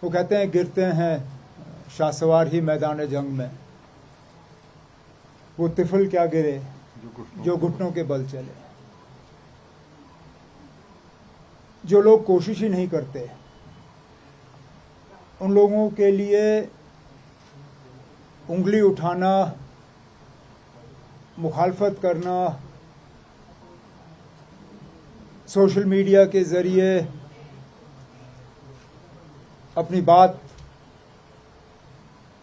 वो कहते हैं गिरते हैं शाहसवार ही मैदान जंग में, वो तिफल क्या गिरे जो घुटनों के बल चले। जो लोग कोशिश ही नहीं करते उन लोगों के लिए उंगली उठाना, मुखालफत करना, सोशल मीडिया के ज़रिए अपनी बात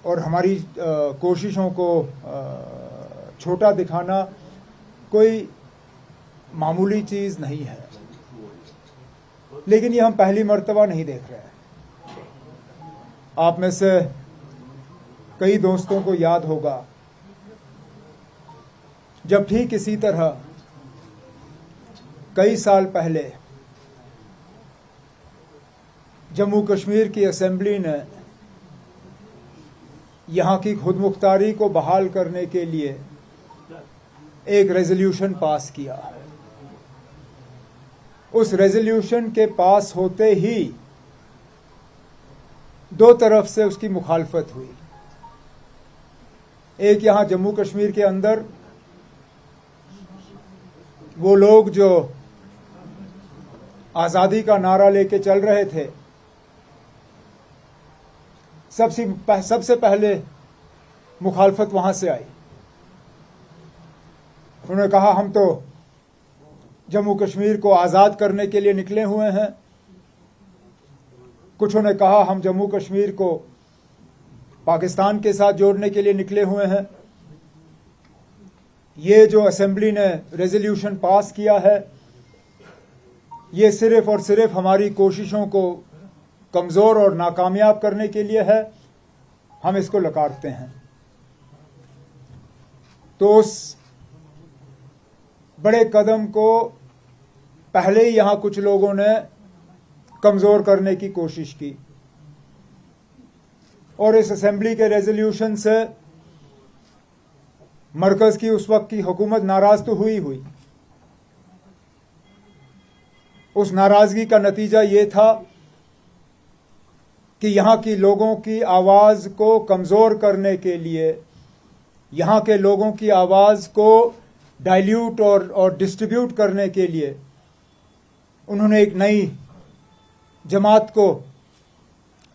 और हमारी कोशिशों को छोटा दिखाना कोई मामूली चीज़ नहीं है। लेकिन ये हम पहली मर्तबा नहीं देख रहे हैं। आप में से कई दोस्तों को याद होगा जब ठीक इसी तरह कई साल पहले जम्मू कश्मीर की असेंबली ने यहाँ की खुदमुख्तारी को बहाल करने के लिए एक रेजोल्यूशन पास किया। उस रेजोल्यूशन के पास होते ही दो तरफ से उसकी मुखालफत हुई। एक यहाँ जम्मू कश्मीर के अंदर वो लोग जो आज़ादी का नारा लेके चल रहे थे, सबसे पहले मुखालफत वहां से आई। उन्होंने कहा हम तो जम्मू कश्मीर को आज़ाद करने के लिए निकले हुए हैं। कुछों ने कहा हम जम्मू कश्मीर को पाकिस्तान के साथ जोड़ने के लिए निकले हुए हैं। ये जो असेंबली ने रेजोल्यूशन पास किया है, ये सिर्फ और सिर्फ हमारी कोशिशों को कमज़ोर और नाकामयाब करने के लिए है। हम इसको लकारते हैं। तो उस बड़े कदम को पहले ही यहाँ कुछ लोगों ने कमज़ोर करने की कोशिश की और इस असेंबली के रेजोल्यूशन से मरकज़ की उस वक्त की हुकूमत नाराज़ तो हुई। उस नाराज़गी का नतीजा ये था कि यहाँ की लोगों की आवाज़ को कमज़ोर करने के लिए, यहाँ के लोगों की आवाज़ को डाइल्यूट और डिस्ट्रीब्यूट करने के लिए उन्होंने एक नई जमात को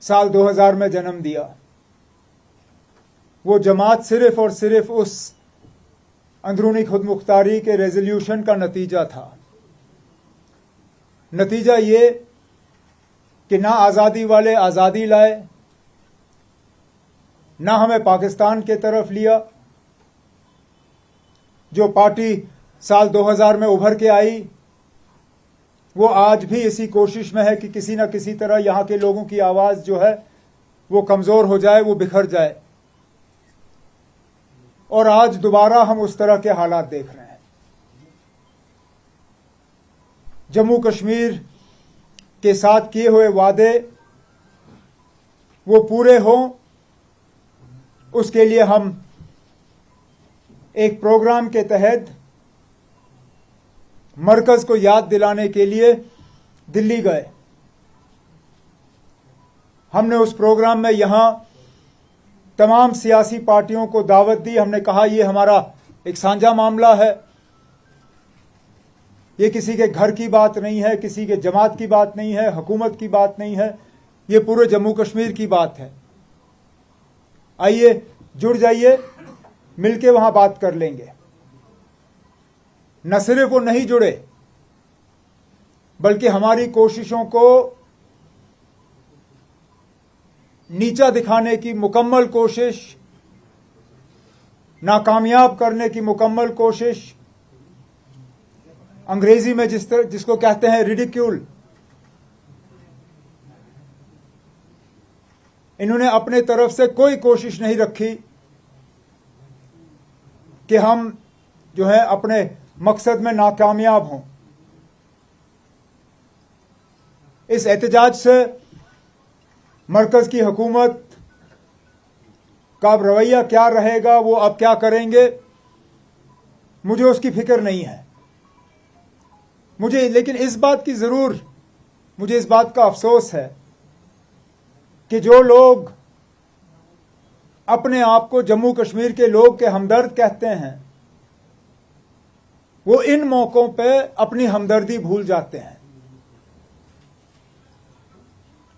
साल 2000 में जन्म दिया। वो जमात सिर्फ और सिर्फ उस अंदरूनी खुदमुख्तारी के रेजोल्यूशन का नतीजा था। नतीजा ये कि ना आज़ादी वाले आज़ादी लाए, ना हमें पाकिस्तान के तरफ लिया। जो पार्टी साल 2000 में उभर के आई वो आज भी इसी कोशिश में है कि किसी न किसी तरह यहाँ के लोगों की आवाज़ जो है वो कमज़ोर हो जाए, वो बिखर जाए। और आज दोबारा हम उस तरह के हालात देख रहे हैं। जम्मू कश्मीर के साथ किए हुए वादे वो पूरे हों, उसके लिए हम एक प्रोग्राम के तहत मरकज़ को याद दिलाने के लिए दिल्ली गए। हमने उस प्रोग्राम में यहां तमाम सियासी पार्टियों को दावत दी। हमने कहा ये हमारा एक साझा मामला है, ये किसी के घर की बात नहीं है, किसी के जमात की बात नहीं है, हुकूमत की बात नहीं है, ये पूरे जम्मू कश्मीर की बात है। आइए जुड़ जाइए, मिलके वहां बात कर लेंगे। न सिर्फ वो नहीं जुड़े बल्कि हमारी कोशिशों को नीचा दिखाने की मुकम्मल कोशिश, नाकामयाब करने की मुकम्मल कोशिश, अंग्रेजी में जिसको कहते हैं रिडिक्यूल, इन्होंने अपने तरफ से कोई कोशिश नहीं रखी कि हम जो है अपने मकसद में नाकामयाब हों। इस एहतजाज से मरकज़ की हुकूमत का अब रवैया क्या रहेगा, वो अब क्या करेंगे, मुझे उसकी फिक्र नहीं है। लेकिन इस बात का अफसोस है कि जो लोग अपने आप को जम्मू कश्मीर के लोग के हमदर्द कहते हैं, वो इन मौकों पे अपनी हमदर्दी भूल जाते हैं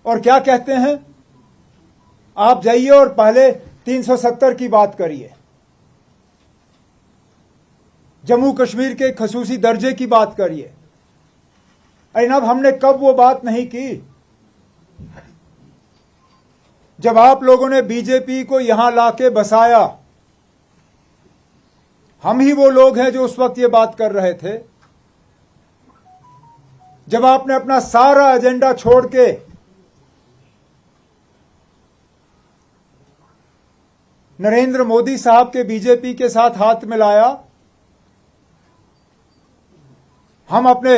और क्या कहते हैं, आप जाइए और पहले 370 की बात करिए, जम्मू कश्मीर के खसूसी दर्जे की बात करिए। अब हमने कब वो बात नहीं की जब आप लोगों ने बीजेपी को यहां लाके बसाया? हम ही वो लोग हैं जो उस वक्त ये बात कर रहे थे जब आपने अपना सारा एजेंडा छोड़ के नरेंद्र मोदी साहब के बीजेपी के साथ हाथ मिलाया। हम अपने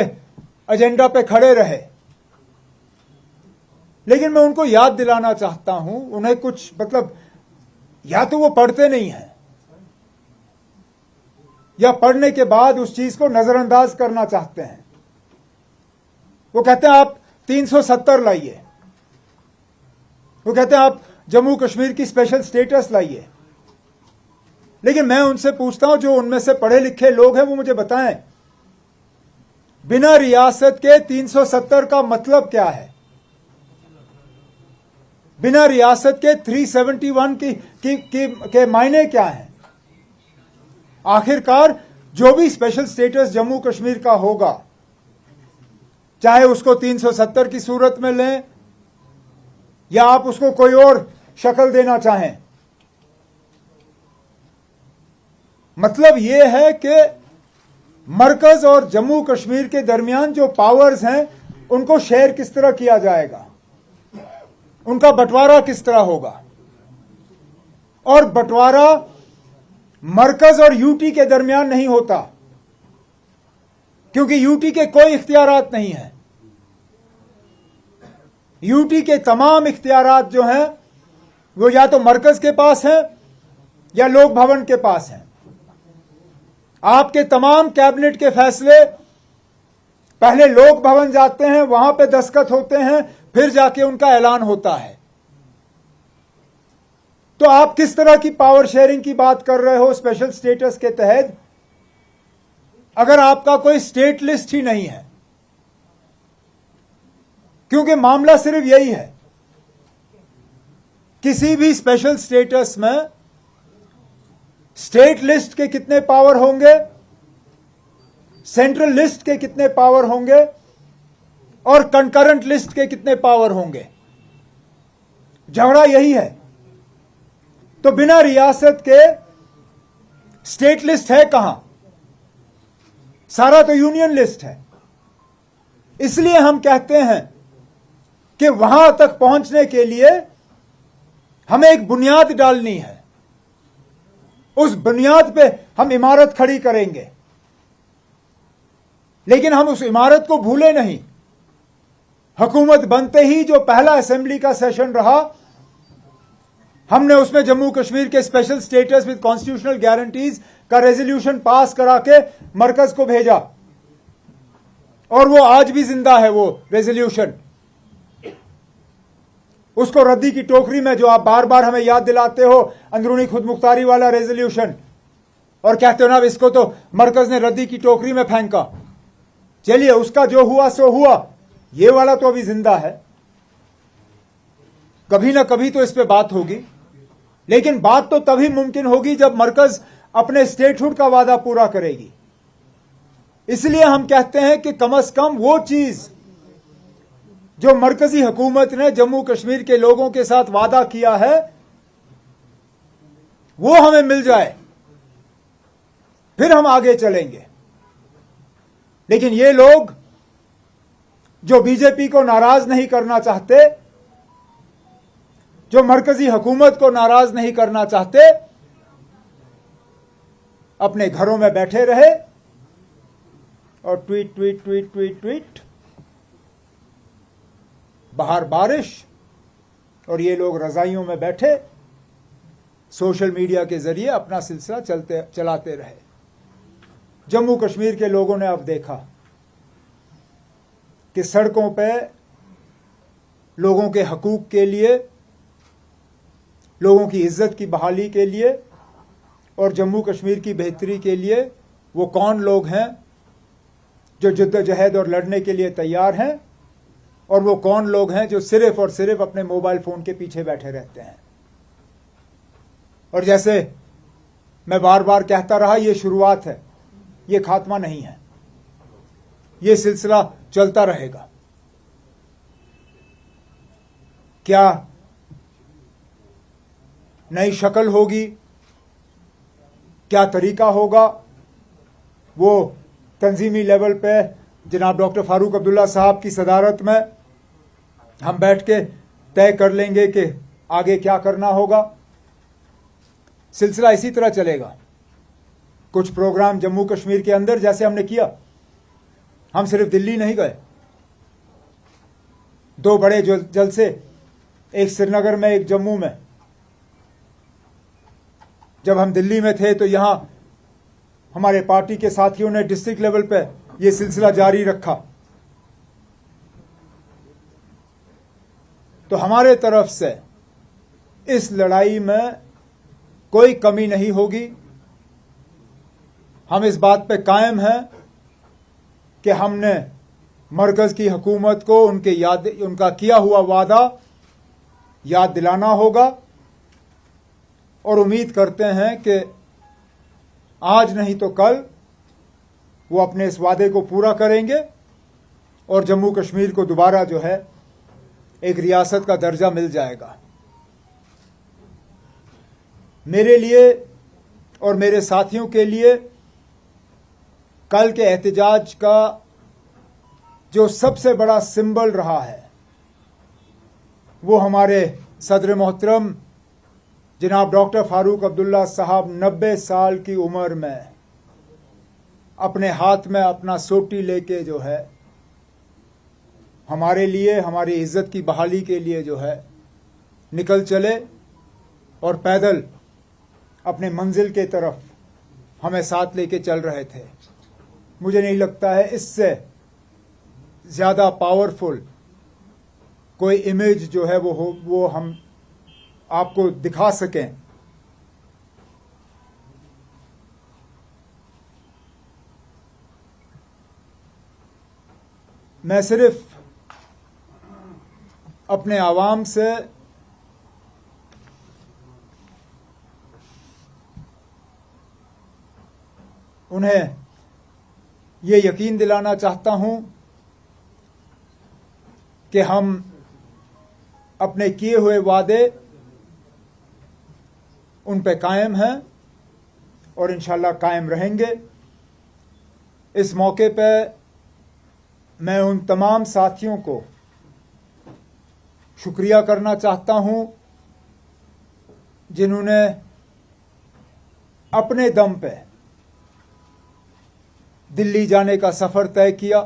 एजेंडा पे खड़े रहे, लेकिन मैं उनको याद दिलाना चाहता हूं, उन्हें कुछ मतलब या तो वो पढ़ते नहीं हैं या पढ़ने के बाद उस चीज को नजरअंदाज करना चाहते हैं। वो कहते हैं आप 370 लाइए, वो कहते हैं आप जम्मू कश्मीर की स्पेशल स्टेटस लाइए। लेकिन मैं उनसे पूछता हूं, जो उनमें से पढ़े लिखे लोग हैं, वो मुझे बताएं बिना रियासत के 370 का मतलब क्या है? बिना रियासत के 371 के मायने क्या हैं? आखिरकार जो भी स्पेशल स्टेटस जम्मू कश्मीर का होगा, चाहे उसको 370 की सूरत में लें या आप उसको कोई और शक्ल देना चाहें, मतलब यह है कि मरकज और जम्मू कश्मीर के दरमियान जो पावर्स हैं उनको शेयर किस तरह किया जाएगा, उनका बंटवारा किस तरह होगा। और बंटवारा मरकज और यूटी के दरमियान नहीं होता, क्योंकि यूटी के कोई इख्तियारात नहीं है। यूटी के तमाम इख्तियारात जो हैं वो या तो मरकज के पास हैं या लोक भवन के पास हैं। आपके तमाम कैबिनेट के फैसले पहले लोक भवन जाते हैं, वहां पे दस्तखत होते हैं, फिर जाके उनका ऐलान होता है। तो आप किस तरह की पावर शेयरिंग की बात कर रहे हो स्पेशल स्टेटस के तहत, अगर आपका कोई स्टेट लिस्ट ही नहीं है? क्योंकि मामला सिर्फ यही है, किसी भी स्पेशल स्टेटस में स्टेट लिस्ट के कितने पावर होंगे, सेंट्रल लिस्ट के कितने पावर होंगे और कंकरेंट लिस्ट के कितने पावर होंगे। झगड़ा यही है। तो बिना रियासत के स्टेट लिस्ट है कहां? सारा तो यूनियन लिस्ट है। इसलिए हम कहते हैं कि वहां तक पहुंचने के लिए हमें एक बुनियाद डालनी है, उस बुनियाद पे हम इमारत खड़ी करेंगे, लेकिन हम उस इमारत को भूले नहीं। हुकूमत बनते ही जो पहला असेंबली का सेशन रहा, हमने उसमें जम्मू कश्मीर के special status with constitutional guarantees का रेजोल्यूशन पास करा के मरकज को भेजा, और वो आज भी जिंदा है वो रेजोल्यूशन। उसको रद्दी की टोकरी में, जो आप बार बार हमें याद दिलाते हो, अंदरूनी खुदमुख्तारी वाला रेजोल्यूशन, और कहते हो ना इसको तो मरकज ने रद्दी की टोकरी में फेंका। चलिए, उसका जो हुआ सो हुआ, ये वाला तो अभी जिंदा है। कभी ना कभी तो इस पे बात होगी, लेकिन बात तो तभी मुमकिन होगी जब मरकज अपने स्टेटहुड का वादा पूरा करेगी। इसलिए हम कहते हैं कि कम से कम वो चीज जो मरकजी हुकूमत ने जम्मू कश्मीर के लोगों के साथ वादा किया है, वो हमें मिल जाए, फिर हम आगे चलेंगे। लेकिन ये लोग जो बीजेपी को नाराज नहीं करना चाहते, जो मरकजी हुकूमत को नाराज नहीं करना चाहते, अपने घरों में बैठे रहे और tweet tweet tweet tweet tweet, बाहर बारिश और ये लोग रजाइयों में बैठे सोशल मीडिया के जरिए अपना सिलसिला चलाते रहे। जम्मू कश्मीर के लोगों ने अब देखा कि सड़कों पे लोगों के हकूक के लिए लोगों की इज्जत की बहाली के लिए और जम्मू कश्मीर की बेहतरी के लिए वो कौन लोग हैं जो जद्दोजहद और लड़ने के लिए तैयार हैं, और वो कौन लोग हैं जो सिर्फ और सिर्फ अपने मोबाइल फोन के पीछे बैठे रहते हैं। और जैसे मैं बार बार कहता रहा, ये शुरुआत है, ये खात्मा नहीं है, ये सिलसिला चलता रहेगा। क्या नई शक्ल होगी, क्या तरीका होगा, वो तंजीमी लेवल पे जनाब डॉक्टर फारूक अब्दुल्ला साहब की सदारत में हम बैठ के तय कर लेंगे कि आगे क्या करना होगा। सिलसिला इसी तरह चलेगा। कुछ प्रोग्राम जम्मू कश्मीर के अंदर जैसे हमने किया, हम सिर्फ दिल्ली नहीं गए, 2 बड़े जलसे, एक श्रीनगर में एक जम्मू में। जब हम दिल्ली में थे तो यहां हमारे पार्टी के साथियों ने डिस्ट्रिक्ट लेवल पे ये सिलसिला जारी रखा। तो हमारे तरफ से इस लड़ाई में कोई कमी नहीं होगी। हम इस बात पे कायम हैं कि हमने मरकज की हुकूमत को उनका किया हुआ वादा याद दिलाना होगा, और उम्मीद करते हैं कि आज नहीं तो कल वो अपने इस वादे को पूरा करेंगे और जम्मू कश्मीर को दोबारा जो है एक रियासत का दर्जा मिल जाएगा। मेरे लिए और मेरे साथियों के लिए कल के एहतजाज का जो सबसे बड़ा सिंबल रहा है वो हमारे सदर मोहतरम जनाब डॉक्टर फारूक अब्दुल्ला साहब 90 साल की उम्र में अपने हाथ में अपना सोटी लेके जो है हमारे लिए, हमारी इज्जत की बहाली के लिए जो है निकल चले और पैदल अपने मंजिल के तरफ हमें साथ लेके चल रहे थे। मुझे नहीं लगता है इससे ज्यादा पावरफुल कोई इमेज जो है वो हम आपको दिखा सकें। मैं सिर्फ अपने आवाम से उन्हें ये यकीन दिलाना चाहता हूं कि हम अपने किए हुए वादे उन पे कायम हैं और इंशाल्लाह कायम रहेंगे। इस मौके पे मैं उन तमाम साथियों को शुक्रिया करना चाहता हूं जिन्होंने अपने दम पे दिल्ली जाने का सफर तय किया।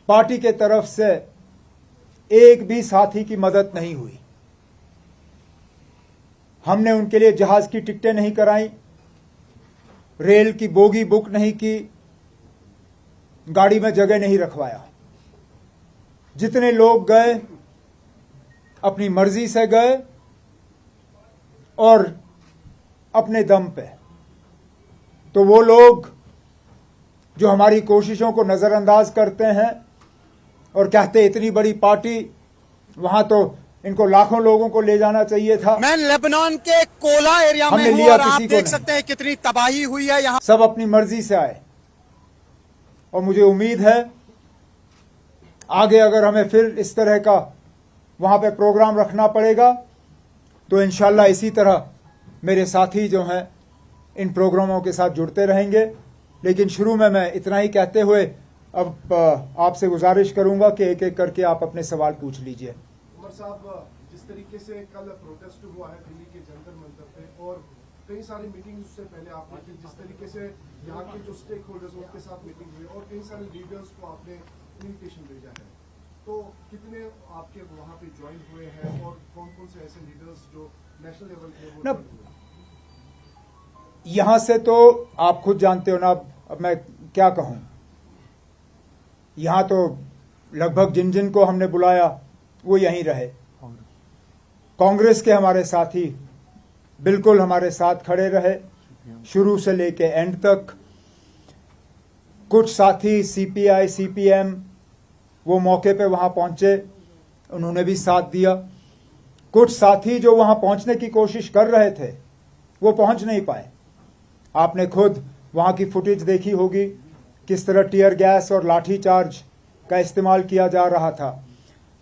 पार्टी के तरफ से एक भी साथी की मदद नहीं हुई। हमने उनके लिए जहाज की टिकटें नहीं कराई, रेल की बोगी बुक नहीं की, गाड़ी में जगह नहीं रखवाया। जितने लोग गए अपनी मर्जी से गए और अपने दम पे। तो वो लोग जो हमारी कोशिशों को नजरअंदाज करते हैं और कहते इतनी बड़ी पार्टी, वहां तो इनको लाखों लोगों को ले जाना चाहिए था। मैं लेबनान के कोला एरिया में हूं और आप देख सकते हैं कितनी तबाही हुई है यहाँ। सब अपनी मर्जी से आए और मुझे उम्मीद है आगे अगर हमें फिर इस तरह का वहां पे प्रोग्राम रखना पड़ेगा तो इंशाल्लाह इसी तरह मेरे साथी जो हैं इन प्रोग्रामों के साथ जुड़ते रहेंगे। लेकिन शुरू में मैं इतना ही कहते हुए अब आपसे गुजारिश करूंगा कि एक एक करके आप अपने सवाल पूछ लीजिए। उमर साहब, जिस तरीके से कल प्रोटेस्ट हुआ है दिल्ली के जंतर मंतर पे और कई सारी मीटिंग्स उससे पहले आपने की, जिस तरीके से यहाँ के जो स्टेक होल्डर्स उनके साथ मीटिंग हुई और कई सारे लीडर्स को आपने इन्विटेशन भेजा है, तो कितने आपके वहाँ पे ज्वाइन हुए हैं और कौन कौन से ऐसे लीडर्स जो नेशनल लेवल पे वो यहां से तो आप खुद जानते हो ना, अब मैं क्या कहूं। यहां तो लगभग जिन जिन को हमने बुलाया वो यहीं रहे। कांग्रेस के हमारे साथी बिल्कुल हमारे साथ खड़े रहे शुरू से लेके एंड तक। कुछ साथी सीपीआई सीपीएम वो मौके पे वहां पहुंचे, उन्होंने भी साथ दिया। कुछ साथी जो वहां पहुंचने की कोशिश कर रहे थे वो पहुंच नहीं पाए। आपने खुद वहां की फुटेज देखी होगी, किस तरह टीयर गैस और लाठी चार्ज का इस्तेमाल किया जा रहा था।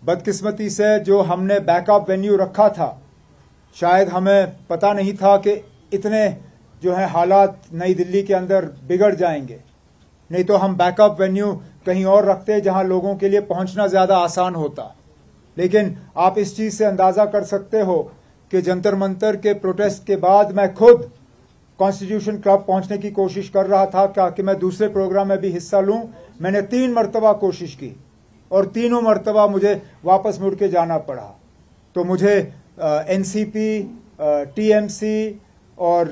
बदकिस्मती से जो हमने बैकअप वेन्यू रखा था, शायद हमें पता नहीं था कि इतने जो है हालात नई दिल्ली के अंदर बिगड़ जाएंगे, नहीं तो हम बैकअप वेन्यू कहीं और रखते जहां लोगों के लिए पहुंचना ज्यादा आसान होता। लेकिन आप इस चीज से अंदाजा कर सकते हो कि जंतर मंतर के प्रोटेस्ट के बाद मैं खुद कॉन्स्टिट्यूशन क्लब पहुंचने की कोशिश कर रहा था कि मैं दूसरे प्रोग्राम में भी हिस्सा लूं। मैंने 3 मरतबा कोशिश की और तीनों मरतबा मुझे वापस मुड़ के जाना पड़ा। तो मुझे एनसीपी, टीएमसी और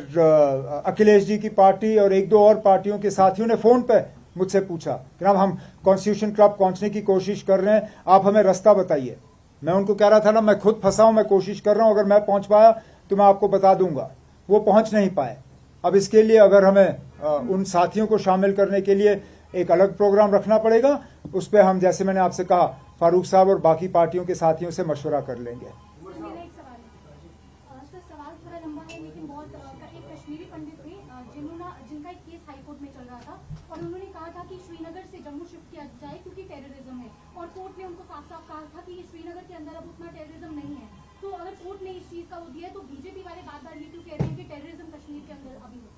अखिलेश जी की पार्टी और 1-2 और पार्टियों के साथियों ने फोन पे मुझसे पूछा कि जनाब हम कॉन्स्टिट्यूशन क्लब पहुंचने की कोशिश कर रहे हैं, आप हमें रास्ता बताइए। मैं उनको कह रहा था ना, मैं खुद फंसा हूं, मैं कोशिश कर रहा हूं, अगर मैं पहुंच पाया तो मैं आपको बता दूंगा। वो पहुंच नहीं पाए। अब इसके लिए अगर हमें उन साथियों को शामिल करने के लिए एक अलग प्रोग्राम रखना पड़ेगा, उस पर हम जैसे मैंने आपसे कहा फारूक साहब और बाकी पार्टियों के साथियों से मशवरा कर लेंगे। मेरा एक सवाल है सर, सवाल थोड़ा लंबा है लेकिन बहुत एक कश्मीरी पंडित थे जिनका एक केस हाई कोर्ट में चल रहा था और उन्होंने कहा था कि श्रीनगर से जम्मू शिफ्ट किया जाए क्योंकि टेररिज्म है, और कोर्ट ने उनको साफ साफ कहा था कि श्रीनगर के अंदर अब उतना टेररिज्म नहीं है। तो अगर कोर्ट ने इस चीज का वो दिया है तो बीजेपी वाले बार बार ये क्यों कह रहे हैं कि टेररिज्म कश्मीर के अंदर अभी है?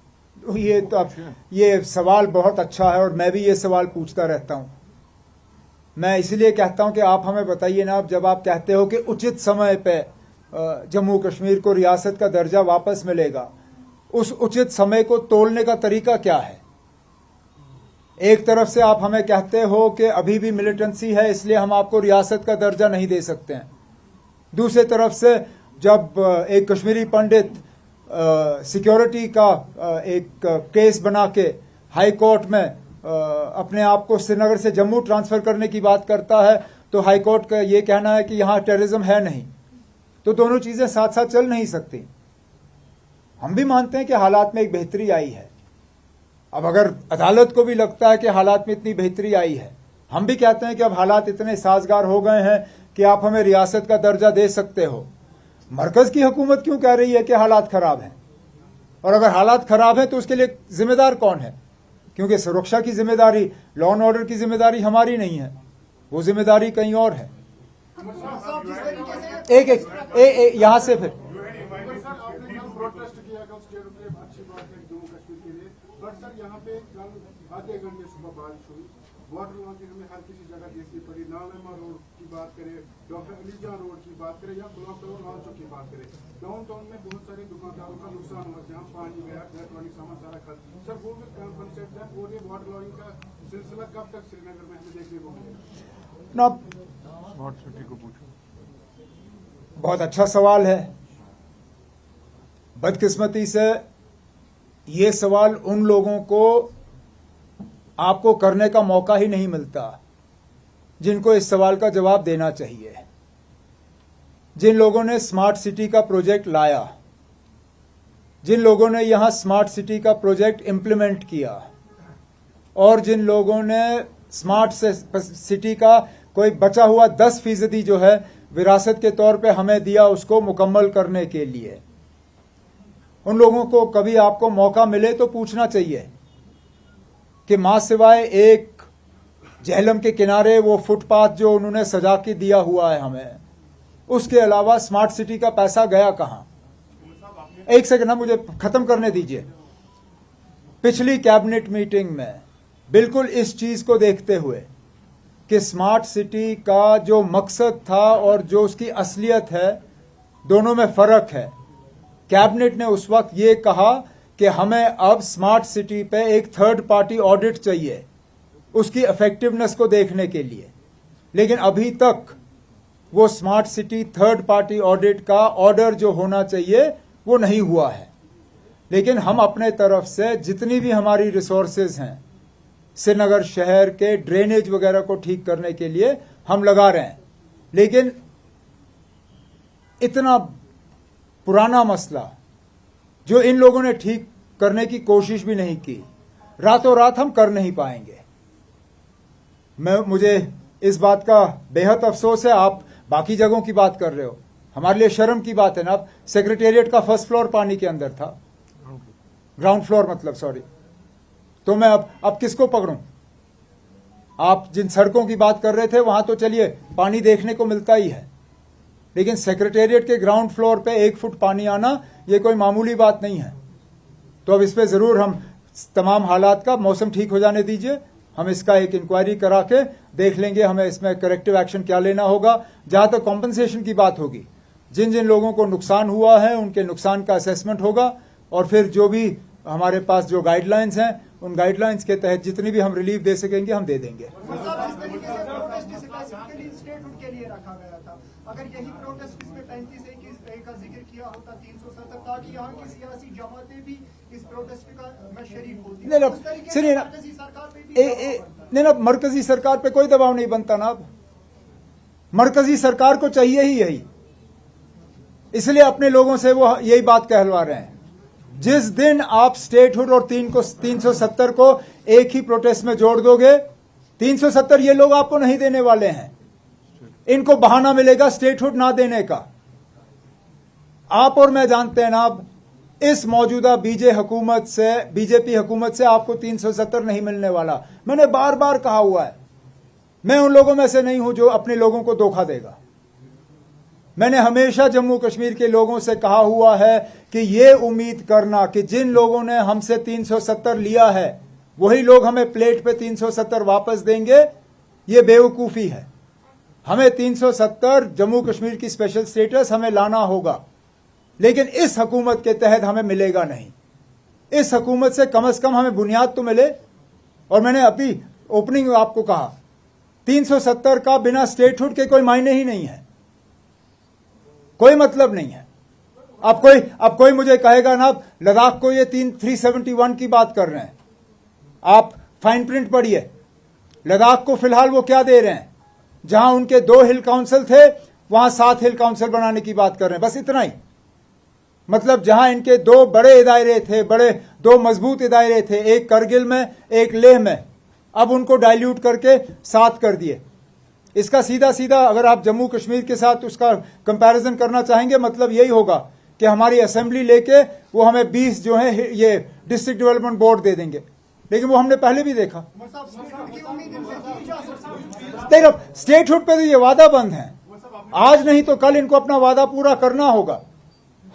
ये तो अब ये सवाल बहुत अच्छा है और मैं भी ये सवाल पूछता रहता हूं। मैं इसलिए कहता हूं कि आप हमें बताइए ना, जब आप कहते हो कि उचित समय पे जम्मू कश्मीर को रियासत का दर्जा वापस मिलेगा, उस उचित समय को तोलने का तरीका क्या है? एक तरफ से आप हमें कहते हो कि अभी भी मिलिटेंसी है इसलिए हम आपको रियासत का दर्जा नहीं दे सकते हैं। दूसरी तरफ से जब एक कश्मीरी पंडित सिक्योरिटी का एक केस बना के हाई कोर्ट में अपने आप को श्रीनगर से जम्मू ट्रांसफर करने की बात करता है, तो हाई कोर्ट का ये कहना है कि यहां टेररिज्म है नहीं। तो दोनों चीजें साथ साथ चल नहीं सकती। हम भी मानते हैं कि हालात में एक बेहतरी आई है। अब अगर अदालत को भी लगता है कि हालात में इतनी बेहतरी आई है, हम भी कहते हैं कि अब हालात इतने साजगार हो गए हैं कि आप हमें रियासत का दर्जा दे सकते हो। मरकज की हुकूमत क्यों कह रही है कि हालात खराब हैं? और अगर हालात खराब है तो उसके लिए जिम्मेदार कौन है? क्योंकि सुरक्षा की जिम्मेदारी, लॉ एंड ऑर्डर की जिम्मेदारी हमारी नहीं है, वो जिम्मेदारी कहीं और है। एक यहां से फिर प्रोटेस्ट किया गया उसके लिए अच्छी बात है जम्मू कश्मीर के लिए, बट सर यहाँ पे कल आधे घंटे सुबह बारिश हुई, वाटर लॉन्चिंग हमें हर किसी जगह देखनी पड़ी। नालमा रोड की बात करें, डॉक्टर अलीजा रोड की बात करें या गुलाब टाउन लाल चौक की बात करें, डाउन टाउन में बहुत सारे दुकानदारों का नुकसान हुआ, जहाँ पानी गया, इलेक्ट्रॉनिक सामान सारा खत्म। सर वो भी कंसेप्ट है और ये वाटर लॉन्चिंग का सिलसिला कब तक श्रीनगर में हमें देखने को मिलेगा? बहुत अच्छा सवाल है। बदकिस्मती से ये सवाल उन लोगों को आपको करने का मौका ही नहीं मिलता जिनको इस सवाल का जवाब देना चाहिए। जिन लोगों ने स्मार्ट सिटी का प्रोजेक्ट लाया, जिन लोगों ने यहां स्मार्ट सिटी का प्रोजेक्ट इंप्लीमेंट किया, और जिन लोगों ने स्मार्ट सिटी का कोई बचा हुआ 10% जो है विरासत के तौर पे हमें दिया उसको मुकम्मल करने के लिए, उन लोगों को कभी आपको मौका मिले तो पूछना चाहिए कि मां सिवाय एक झेलम के किनारे वो फुटपाथ जो उन्होंने सजा के दिया हुआ है हमें, उसके अलावा स्मार्ट सिटी का पैसा गया कहां? एक सेकंड ना, मुझे खत्म करने दीजिए। पिछली कैबिनेट मीटिंग में बिल्कुल इस चीज को देखते हुए कि स्मार्ट सिटी का जो मकसद था और जो उसकी असलियत है, दोनों में फर्क है। कैबिनेट ने उस वक्त ये कहा कि हमें अब स्मार्ट सिटी पे एक थर्ड पार्टी ऑडिट चाहिए उसकी इफेक्टिवनेस को देखने के लिए, लेकिन अभी तक वो smart city third party audit का ऑर्डर जो होना चाहिए वो नहीं हुआ है। लेकिन हम अपने तरफ से जितनी भी हमारी रिसोर्सेज हैं श्रीनगर शहर के ड्रेनेज वगैरह को ठीक करने के लिए हम लगा रहे हैं, लेकिन इतना पुराना मसला जो इन लोगों ने ठीक करने की कोशिश भी नहीं की, रातों रात हम कर नहीं पाएंगे। मुझे इस बात का बेहद अफसोस है। आप बाकी जगहों की बात कर रहे हो, हमारे लिए शर्म की बात है ना। अब सेक्रेटेरिएट का फर्स्ट फ्लोर पानी के अंदर था, ग्राउंड फ्लोर मतलब, सॉरी। तो मैं अब किसको पकड़ूं? आप जिन सड़कों की बात कर रहे थे वहां तो चलिए पानी देखने को मिलता ही है, लेकिन सेक्रेटेरिएट के ग्राउंड फ्लोर पे 1 फुट पानी आना ये कोई मामूली बात नहीं है। तो अब इस पे जरूर हम तमाम हालात का, मौसम ठीक हो जाने दीजिए, हम इसका एक इंक्वायरी करा के देख लेंगे हमें इसमें करेक्टिव एक्शन क्या लेना होगा। जहां तक कॉम्पनसेशन की बात होगी, जिन जिन लोगों को नुकसान हुआ है उनके नुकसान का असेसमेंट होगा, और फिर जो भी हमारे पास जो गाइडलाइंस हैं उन गाइडलाइंस के तहत जितनी भी हम रिलीफ दे सकेंगे हम दे देंगे। स्टेटहुड के लिए रखा गया था, अगर यही प्रोटेस्ट इसमें 35A का जिक्र किया होता 370, ताकि यहाँ की सियासी जमातें भी इस प्रोटेस्ट में शरीक होती। नहीं ना, मरकजी सरकार पे कोई दबाव नहीं बनता ना। अब मरकजी सरकार को चाहिए ही यही, इसलिए अपने लोगों से वो यही बात कहलवा रहे हैं। जिस दिन आप स्टेटहुड और 370 को एक ही प्रोटेस्ट में जोड़ दोगे, 370 ये लोग आपको नहीं देने वाले हैं। इनको बहाना मिलेगा स्टेटहुड ना देने का। आप और मैं जानते हैं ना, अब इस मौजूदा बीजेपी हुकूमत से आपको 370 नहीं मिलने वाला। मैंने बार बार कहा हुआ है, मैं उन लोगों में से नहीं हूं जो अपने लोगों को धोखा देगा। मैंने हमेशा जम्मू कश्मीर के लोगों से कहा हुआ है कि ये उम्मीद करना कि जिन लोगों ने हमसे 370 लिया है वही लोग हमें प्लेट पे 370 वापस देंगे, ये बेवकूफी है। हमें 370 जम्मू कश्मीर की स्पेशल स्टेटस हमें लाना होगा, लेकिन इस हुकूमत के तहत हमें मिलेगा नहीं। इस हुकूमत से कम हमें बुनियाद तो मिले। और मैंने अभी ओपनिंग में आपको कहा, 370 का बिना स्टेटहुड के कोई मायने ही नहीं है, कोई मतलब नहीं है। अब कोई मुझे कहेगा ना, लद्दाख को ये 371 की बात कर रहे हैं। आप फाइन प्रिंट पढ़िए, लद्दाख को फिलहाल वो क्या दे रहे हैं? जहां उनके 2 हिल काउंसिल थे वहां 7 हिल काउंसिल बनाने की बात कर रहे हैं, बस इतना ही। मतलब जहां इनके 2 बड़े इदारे थे, 2 मजबूत इदारे थे, एक करगिल में एक लेह में, अब उनको डाइल्यूट करके 7 कर दिए। इसका सीधा सीधा अगर आप जम्मू कश्मीर के साथ उसका कंपैरिजन करना चाहेंगे, मतलब यही होगा कि हमारी असेंबली लेके वो हमें 20 जो है ये डिस्ट्रिक्ट डेवलपमेंट बोर्ड दे देंगे, लेकिन वो हमने पहले भी देखा। स्टेटहुड पे तो ये वादा बंद है, आज नहीं तो कल इनको अपना वादा पूरा करना होगा।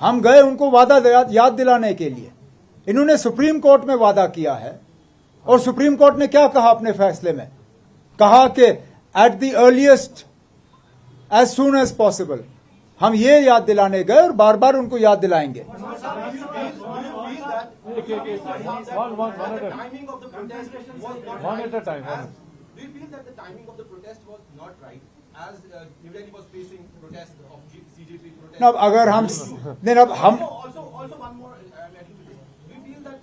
हम गए उनको वादा याद दिलाने के लिए। इन्होंने सुप्रीम कोर्ट में वादा किया है, और सुप्रीम कोर्ट ने क्या कहा अपने फैसले में? कहा कि at the earliest as soon as possible. हम ये याद दिलाने गए और बार बार उनको याद दिलाएंगे। One at a time. Do you feel that the timing of the protest was not right, as New Delhi was facing protests of CJP protests? अब अगर हम नहीं, अब हम Also one more. Do you feel that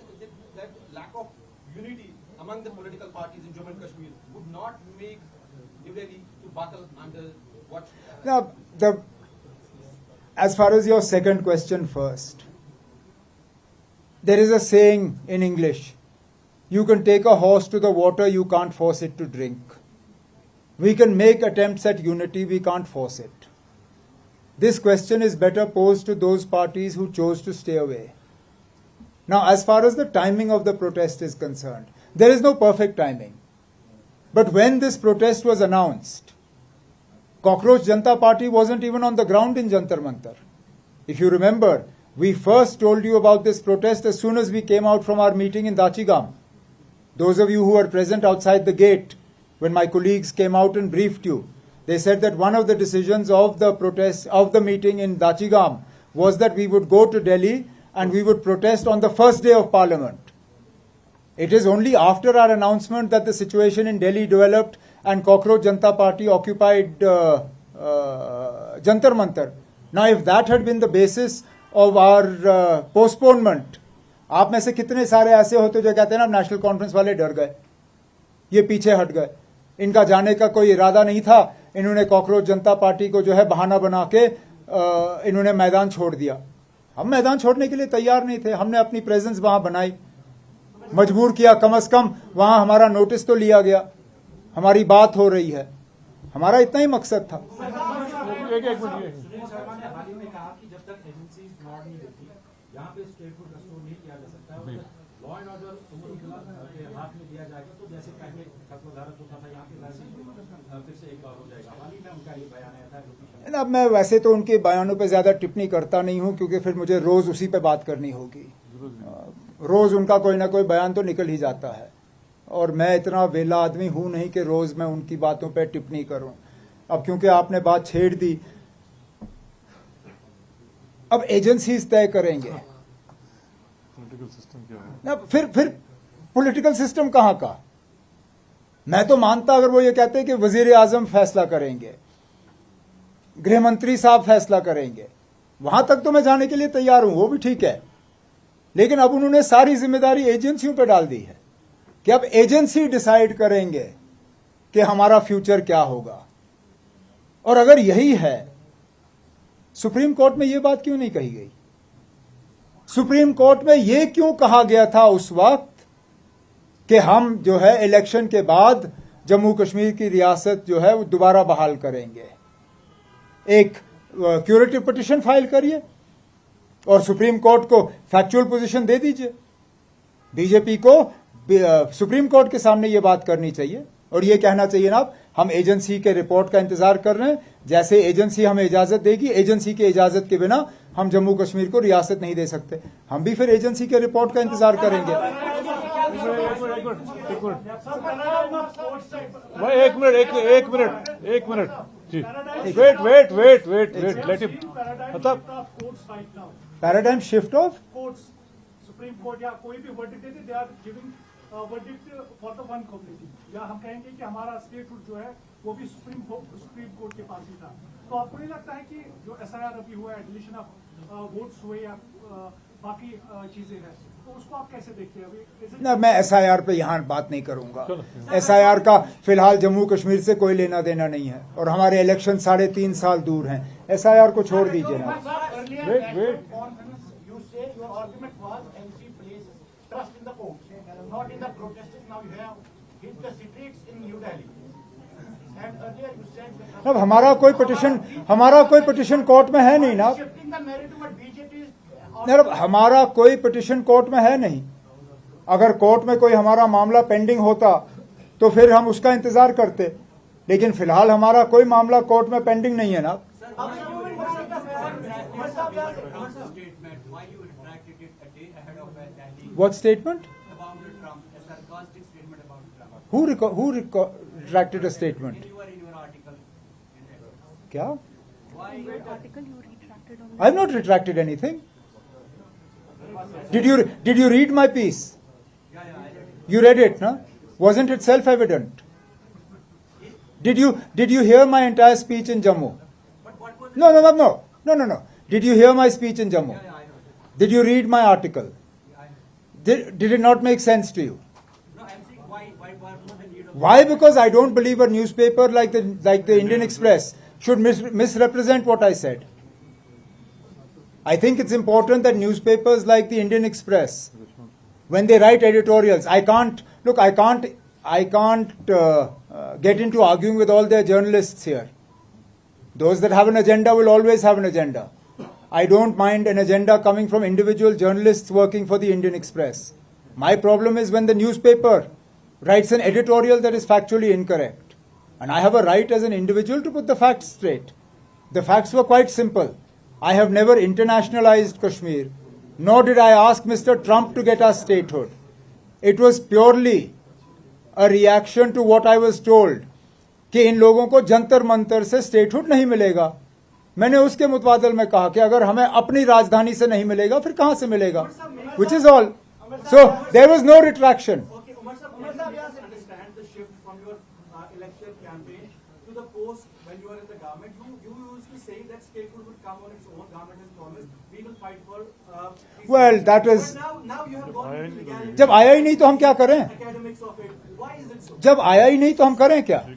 lack of unity among the political parties in Jammu and Kashmir would not make New Delhi to buckle under what? now, as far as your second question first, there is a saying in English, you can take a horse to the water, you can't force it to drink. We can make attempts at unity, we can't force it. This question is better posed to those parties who chose to stay away. Now, as far as the timing of the protest is concerned, there is no perfect timing. But when this protest was announced, Cockroach Janata Party wasn't even on the ground in Jantar Mantar. If you remember, we first told you about this protest as soon as we came out from our meeting in Dachigam. Those of you who were present outside the gate, when my colleagues came out and briefed you, they said that one of the decisions of the protest, of the meeting in Dachigam, was that we would go to Delhi and we would protest on the first day of Parliament. It is only after our announcement that the situation in Delhi developed and Cockroach Janata Party occupied Jantar Mantar. Now, if that had been the basis of our postponement, आप में से कितने सारे ऐसे होते जो कहते हैं ना नेशनल कॉन्फ्रेंस वाले डर गए, ये पीछे हट गए, इनका जाने का कोई इरादा नहीं था, इन्होंने कॉकरोच जनता पार्टी को जो है बहाना बना के इन्होंने मैदान छोड़ दिया। हम मैदान छोड़ने के लिए तैयार नहीं थे। हमने अपनी प्रेजेंस वहां बनाई, मजबूर किया, कम से कम वहां हमारा नोटिस तो लिया गया, हमारी बात हो रही है, हमारा इतना ही मकसद था। सुनील शर्मा ने हाल ही में कहा कि जब तक एजेंसी नॉट नहीं देती यहाँ पे स्टेट फूड रेस्टोर नहीं किया जा सकता है। लॉ एंड ऑर्डर के हाथ में दिया जाएगा तो जैसे पहले खत्म भारत होता था यहाँ पे फिर से एक बार हो जाएगा। हाल ही में उनका ये बयान आया था। अब मैं वैसे तो उनके बयानों पे ज्यादा टिप्पणी करता नहीं हूं, क्योंकि फिर मुझे रोज उसी पे बात करनी होगी। रोज उनका कोई ना कोई बयान तो निकल ही जाता है, और मैं इतना वेला आदमी हूं नहीं कि रोज मैं उनकी बातों पे टिप्पणी करूं। अब क्योंकि आपने बात छेड़ दी, अब एजेंसीज तय करेंगे। पॉलिटिकल सिस्टम क्या है? ना फिर पॉलिटिकल सिस्टम कहां का? मैं तो मानता अगर वो ये कहते हैं कि वजीर आजम फैसला करेंगे, गृह मंत्री साहब फैसला करेंगे, वहां तक तो मैं जाने के लिए तैयार हूं, वो भी ठीक है। लेकिन अब उन्होंने सारी जिम्मेदारी एजेंसियों पर डाल दी है कि अब एजेंसी डिसाइड करेंगे कि हमारा फ्यूचर क्या होगा। और अगर यही है, सुप्रीम कोर्ट में यह बात क्यों नहीं कही गई? सुप्रीम कोर्ट में यह क्यों कहा गया था उस वक्त कि हम जो है इलेक्शन के बाद जम्मू कश्मीर की रियासत जो है वो दोबारा बहाल करेंगे? एक क्यूरेटिव पिटीशन फाइल करिए और सुप्रीम कोर्ट को फैक्चुअल पोजीशन दे दीजिए। बीजेपी को सुप्रीम कोर्ट के सामने ये बात करनी चाहिए और ये कहना चाहिए ना, हम एजेंसी के रिपोर्ट का इंतजार कर रहे हैं, जैसे एजेंसी हमें इजाजत देगी, एजेंसी की इजाजत के बिना हम जम्मू कश्मीर को रियासत नहीं दे सकते। हम भी फिर एजेंसी के रिपोर्ट का इंतजार करेंगे। एक मिनट जी, वेट लेट हिम। मतलब paradigm shift of supreme court या कोई भी वर्डिक्ट देते, they are giving verdict for the one community, या हम कहेंगे कि हमारा स्टेटहुड जो है वो भी सुप्रीम कोर्ट के पास ही था। तो आपको नहीं लगता है कि जो एसआईआर अभी हुआ है, डिलीशन ऑफ वोट्स हुए या बाकी चीजें हैं, तो उसको आप कैसे देखते हैं? अभी ना, मैं एसआईआर पे यहां बात नहीं करूंगा। एसआईआर का फिलहाल जम्मू कश्मीर से कोई लेना देना नहीं है और हमारे इलेक्शन 3.5 साल दूर हैं। एसआईआर को छोड़ दीजिए ना। Wait You say your argument was NC places trust in the courts, not in the protesters. Now you have hit the streets in New Delhi. And earlier you said that अब हमारा कोई petition court में है नहीं ना। shifting the narrative what BJP is अब हमारा कोई पिटिशन कोर्ट में है नहीं। अगर कोर्ट में कोई हमारा मामला पेंडिंग होता तो फिर हम उसका इंतजार करते, लेकिन फिलहाल हमारा कोई मामला कोर्ट में पेंडिंग नहीं है ना। What statement? About Trump, a sarcastic statement about Trump. Who retracted a statement? You were in your article. क्या? Why? article you retracted on I have not retracted anything. Did you read my piece? Yeah, I read it. You read it, no? Wasn't it self-evident? Did you hear my entire speech in Jammu? But what was No. Did you hear my speech in Jammu? I heard it. Did you read my article? I heard it. Did it not make sense to you? No, I'm saying why was the need of Why? Because I don't believe a newspaper like the Indian Express should misrepresent what I said. I think it's important that newspapers like the Indian Express, when they write editorials, I can't get into arguing with all their journalists here. Those that have an agenda will always have an agenda. I don't mind an agenda coming from individual journalists working for the Indian Express. My problem is when the newspaper writes an editorial that is factually incorrect. And I have a right as an individual to put the facts straight. The facts were quite simple. I have never internationalized Kashmir, nor did I ask Mr. Trump to get us statehood. It was purely a reaction to what I was told कि इन लोगों को जंतर मंतर से statehood नहीं मिलेगा। मैंने उसके मुतबादल में कहा कि अगर हमें अपनी राजधानी से नहीं मिलेगा फिर कहां से मिलेगा, which is all. So there was no retraction. Okay, Umar sir, can you understand the shift from your election campaign to the post when you were in the government? You used to say that statehood would come on its own. Government has promised we will fight for. Well, that is. But now you have gone into legality. जब आया ही नहीं तो हम क्या करें? Academics of it. Why is it so? जब आया ही नहीं तो हम करें क्या? Is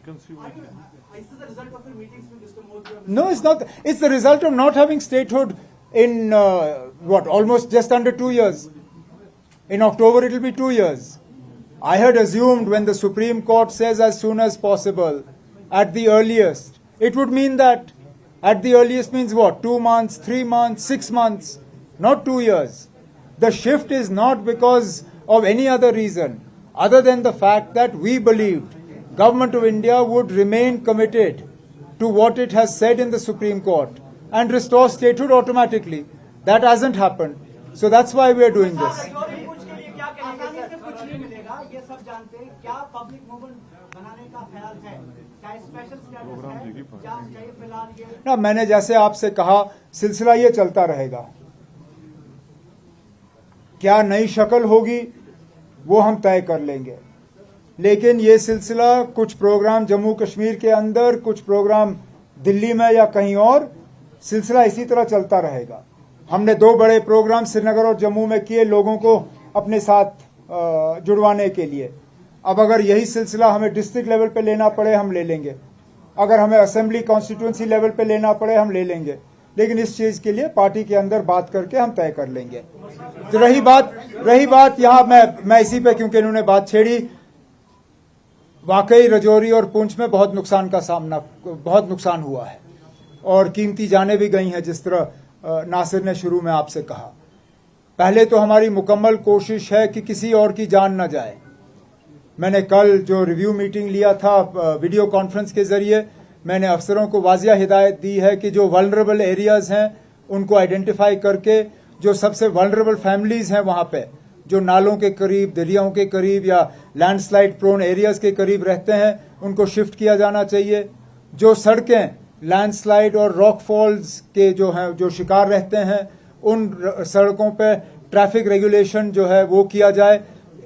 this the result of your meetings with Mr. Modi? No, it's not. It's the result of not having statehood in almost just under 2 years. In October it will be 2 years. I had assumed when the Supreme Court says as soon as possible, at the earliest, it would mean that at the earliest means what? 2 months, 3 months, 6 months, not 2 years. The shift is not because of any other reason other than the fact that we believed Government of India would remain committed to what it has said in the Supreme Court and restore statehood automatically. That hasn't happened. So that's why we are doing this. Rajouri कूच के लिए क्या कहेंगे? आसानी से कुछ नहीं मिलेगा, ये सब जानते हैं। क्या पब्लिक मूवमेंट बनाने का ख्याल है? क्या स्पेशल स्टेटस है? क्या चाहिए फिलहाल ये? ना, मैंने जैसे आपसे कहा, सिलसिला ये चलता रहेगा। क्या नई शक्ल होगी वो हम तय कर लेंगे, लेकिन ये सिलसिला कुछ प्रोग्राम जम्मू कश्मीर के अंदर, कुछ प्रोग्राम दिल्ली में या कहीं और, सिलसिला इसी तरह चलता रहेगा। हमने 2 बड़े प्रोग्राम श्रीनगर और जम्मू में किए लोगों को अपने साथ जुड़वाने के लिए। अब अगर यही सिलसिला हमें डिस्ट्रिक्ट लेवल पे लेना पड़े हम ले लेंगे, अगर हमें असेंबली कॉन्स्टिट्यूंसी लेवल पे लेना पड़े हम ले लेंगे, लेकिन इस चीज के लिए पार्टी के अंदर बात करके हम तय कर लेंगे। तो रही बात यहाँ मैं इसी पे, क्योंकि इन्होंने बात छेड़ी, वाकई रजौरी और पुंछ में बहुत नुकसान हुआ है और कीमती जानें भी गई हैं, जिस तरह नासिर ने शुरू में आपसे कहा। पहले तो हमारी मुकम्मल कोशिश है कि किसी और की जान न जाए। मैंने कल जो रिव्यू मीटिंग लिया था वीडियो कॉन्फ्रेंस के जरिए, मैंने अफसरों को वाजिया हिदायत दी है कि जो वल्नरेबल एरियाज हैं उनको आइडेंटिफाई करके, जो सबसे वल्नरेबल फैमिलीज हैं वहां पे, जो नालों के करीब, दरियाओं के करीब या लैंडस्लाइड प्रोन एरियाज के करीब रहते हैं, उनको शिफ्ट किया जाना चाहिए। जो सड़कें लैंडस्लाइड और रॉक फॉल्स के जो शिकार रहते हैं, उन सड़कों पे ट्रैफिक रेगुलेशन जो है वो किया जाए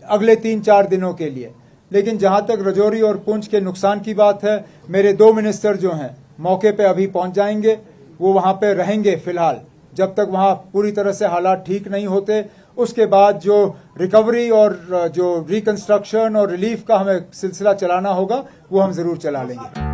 अगले 3-4 दिनों के लिए। लेकिन जहां तक रजौरी और पुंछ के नुकसान की बात है, मेरे 2 मिनिस्टर जो हैं मौके पे अभी पहुंच जाएंगे, वो वहां पे रहेंगे फिलहाल जब तक वहां पूरी तरह से हालात ठीक नहीं होते। उसके बाद जो रिकवरी और जो रिकंस्ट्रक्शन और रिलीफ का हमें सिलसिला चलाना होगा वो हम जरूर चला लेंगे।